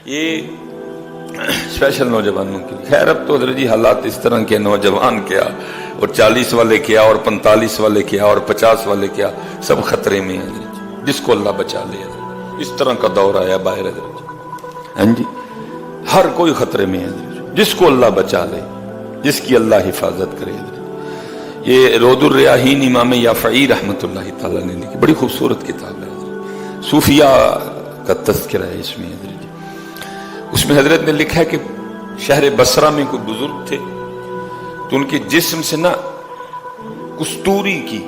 یہ اسپیشل نوجوانوں کے لیے. خیر اب تو حضرت جی حالات اس طرح کے نوجوان کیا اور 40 والے کیا اور 45 والے کیا اور 50 والے کیا سب خطرے میں ہیں حضرت جی. جس کو اللہ بچا لے حضرت اس طرح کا دور آیا باہر حضرت جی. ہاں جی ہر کوئی خطرے میں ہے حضرت جی. جس کو اللہ بچا لے جس کی اللہ حفاظت کرے حضرت. یہ رود الریاحین امام یافعی رحمۃ اللہ تعالیٰ نے لکھی بڑی خوبصورت کتاب ہے حضرت. صوفیہ کا تذکرہ ہے اس میں حضرت جی. اس میں حضرت نے لکھا ہے کہ شہر بصرہ میں کوئی بزرگ تھے تو ان کے جسم سے نا کستوری کی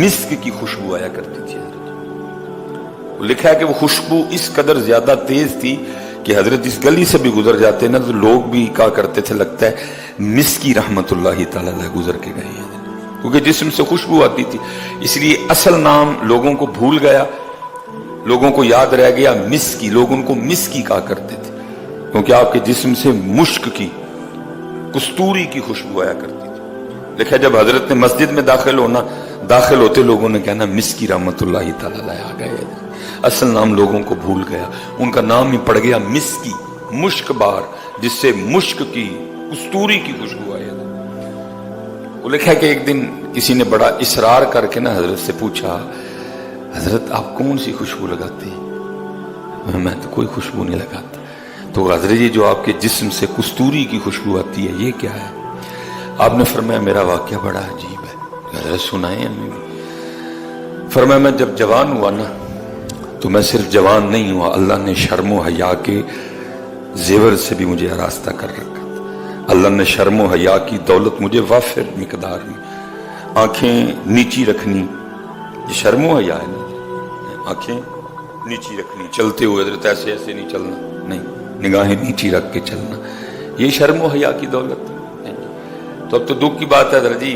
مسک کی خوشبو آیا کرتی تھی حضرت جی. وہ لکھا ہے کہ وہ خوشبو اس قدر زیادہ تیز تھی کہ حضرت اس گلی سے بھی گزر جاتے نا تو لوگ بھی کہا کرتے تھے لگتا ہے مسکی رحمت اللہ تعالی علیہ گزر کے گئے ہیں کیونکہ جسم سے خوشبو آتی تھی. اس لیے اصل نام لوگوں کو بھول گیا, لوگوں کو یاد رہ گیا مسکی. لوگ ان کو مسکی کہا کرتے تھے کیونکہ آپ کے جسم سے مشک کی کستوری کی خوشبو آیا کرتی تھی. دیکھا جب حضرت نے مسجد میں داخل ہوتے لوگوں نے کہنا مسکی رحمت اللہ تعالی علیہ آ گئے. اصل نام لوگوں کو بھول گیا, ان کا نام ہی پڑ گیا مسکی, مشک بار, جس سے مشک کی کستوری کی خوشبو آئی. وہ لکھا کہ ایک دن کسی نے بڑا اصرار کر کے نا حضرت سے پوچھا حضرت آپ کون سی خوشبو لگاتے ہیں؟ میں تو کوئی خوشبو نہیں لگاتا. تو حضرت یہ جو آپ کے جسم سے کستوری کی خوشبو آتی ہے یہ کیا ہے؟ آپ نے فرمایا میرا واقعہ بڑا عجیب ہے. حضرت سنائیں ہمیں بھی. فرمایا میں جب جوان ہوا نا تو میں صرف جوان نہیں ہوا, اللہ نے شرم و حیا کے زیور سے بھی مجھے آراستہ کر رکھا تھا. اللہ نے شرم و حیا کی دولت مجھے وافر مقدار میں, آنکھیں نیچی رکھنی یہ شرم و حیا ہے نا, آنکھیں نیچی رکھنی, چلتے ہوئے حضرت ایسے ایسے نہیں چلنا, نہیں نگاہیں نیچی رکھ کے چلنا, یہ شرم و حیا کی دولت. تو اب تو دکھ کی بات ہے حضرت جی,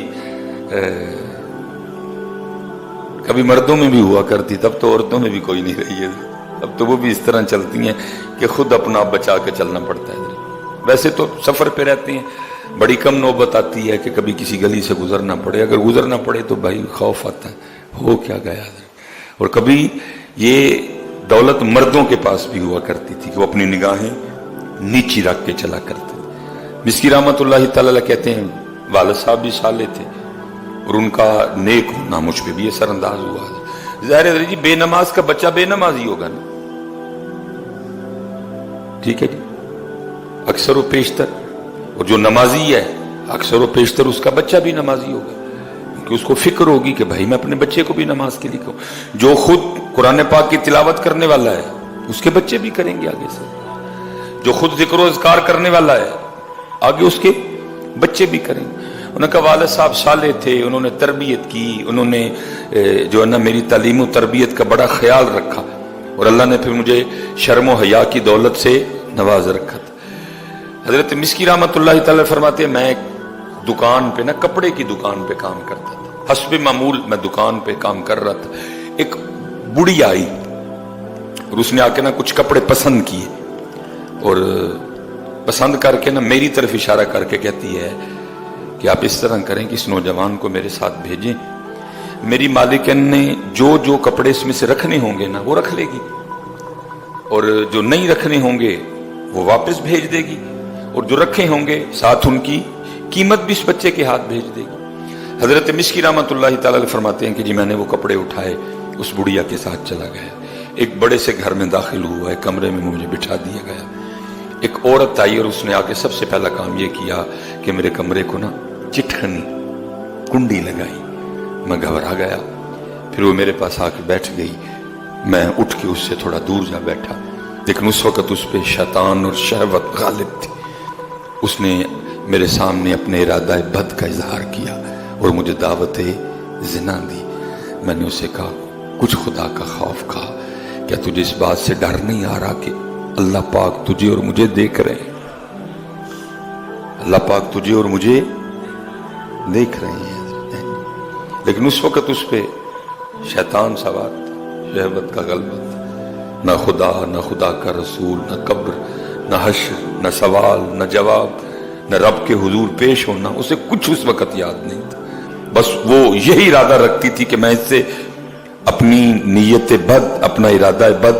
کبھی مردوں میں بھی ہوا کرتی, تب تو عورتوں میں بھی کوئی نہیں رہی ہے. اب تو وہ بھی اس طرح چلتی ہیں کہ خود اپنا آپ بچا کے چلنا پڑتا ہے. ویسے تو سفر پہ رہتے ہیں, بڑی کم نوبت آتی ہے کہ کبھی کسی گلی سے گزرنا پڑے. اگر گزرنا پڑے تو بھائی خوف آتا ہے ہو کیا گیا. اور کبھی یہ دولت مردوں کے پاس بھی ہوا کرتی تھی کہ وہ اپنی نگاہیں نیچی رکھ کے چلا کرتے. مسکی رحمت اللہ تعالی کہتے ہیں والد صاحب بھی صالح تھے اور ان کا نیک ہونا مجھ پہ بھی اثر انداز ہوا. ظاہر ہے جی بے نماز کا بچہ بے نماز ہی ہوگا نا, ٹھیک ہے جی, اکثر و بیشتر. اور جو نمازی ہے اکثر و بیشتر اس کا بچہ بھی نمازی ہوگا کہ اس کو فکر ہوگی کہ بھائی میں اپنے بچے کو بھی نماز کے لیے کہوں. جو خود قرآن پاک کی تلاوت کرنے والا ہے اس کے بچے بھی کریں گے آگے سے. جو خود ذکر و اذکار کرنے والا ہے آگے اس کے بچے بھی کریں گے. انہوں نے کہا والد صاحب صالح تھے, انہوں نے تربیت کی, انہوں نے جو ہے نا میری تعلیم و تربیت کا بڑا خیال رکھا اور اللہ نے پھر مجھے شرم و حیا کی دولت سے نواز رکھا تھا. حضرت مسکی رحمت اللہ تعالی فرماتے ہیں میں ایک دکان پہ نا کپڑے کی دکان پہ کام کرتا تھا. حسب معمول میں دکان پہ کام کر رہا تھا. ایک بڑی آئی اور اس نے آ کے نا کچھ کپڑے پسند کیے اور پسند کر کے نا میری طرف اشارہ کر کے کہتی ہے کہ آپ اس طرح کریں کہ اس نوجوان کو میرے ساتھ بھیجیں. میری مالکن نے جو جو کپڑے اس میں سے رکھنے ہوں گے نا وہ رکھ لے گی اور جو نہیں رکھنے ہوں گے وہ واپس بھیج دے گی اور جو رکھے ہوں گے ساتھ ان کی قیمت بھی اس بچے کے ہاتھ بھیج دے گی. حضرت مسکی رحمت اللہ تعالی فرماتے ہیں کہ جی میں نے وہ کپڑے اٹھائے اس بڑھیا کے ساتھ چلا گیا. ایک بڑے سے گھر میں داخل ہوا, ایک کمرے میں مجھے بٹھا دیا گیا. ایک عورت آئی اور اس نے آ کے سب سے پہلا کام یہ کیا کہ میرے کمرے کو نا چٹکنی کنڈی لگائی. میں گھبرا گیا. پھر وہ میرے پاس آ کے بیٹھ گئی. میں اٹھ کے اس سے تھوڑا دور جا بیٹھا, لیکن اس وقت اس پہ شیطان اور شہوت غالب تھی. اس نے میرے سامنے اپنے ارادہ بد کا اظہار کیا اور مجھے دعوت زنا دی. میں نے اسے کہا کچھ خدا کا خوف کھا, کیا تجھے اس بات سے ڈر نہیں آ رہا کہ اللہ پاک تجھے اور مجھے دیکھ رہے ہیں؟ اللہ پاک تجھے اور مجھے دیکھ رہے ہیں. لیکن اس وقت اس پہ شیطان سوار تھا, شہوت کا غلبہ تھا. نہ خدا, نہ خدا کا رسول, نہ قبر, نہ حشر, نہ سوال, نہ جواب, نہ رب کے حضور پیش ہونا, اسے کچھ اس وقت یاد نہیں تھا. بس وہ یہی ارادہ رکھتی تھی کہ میں اس سے اپنی نیت بد, اپنا ارادہ بد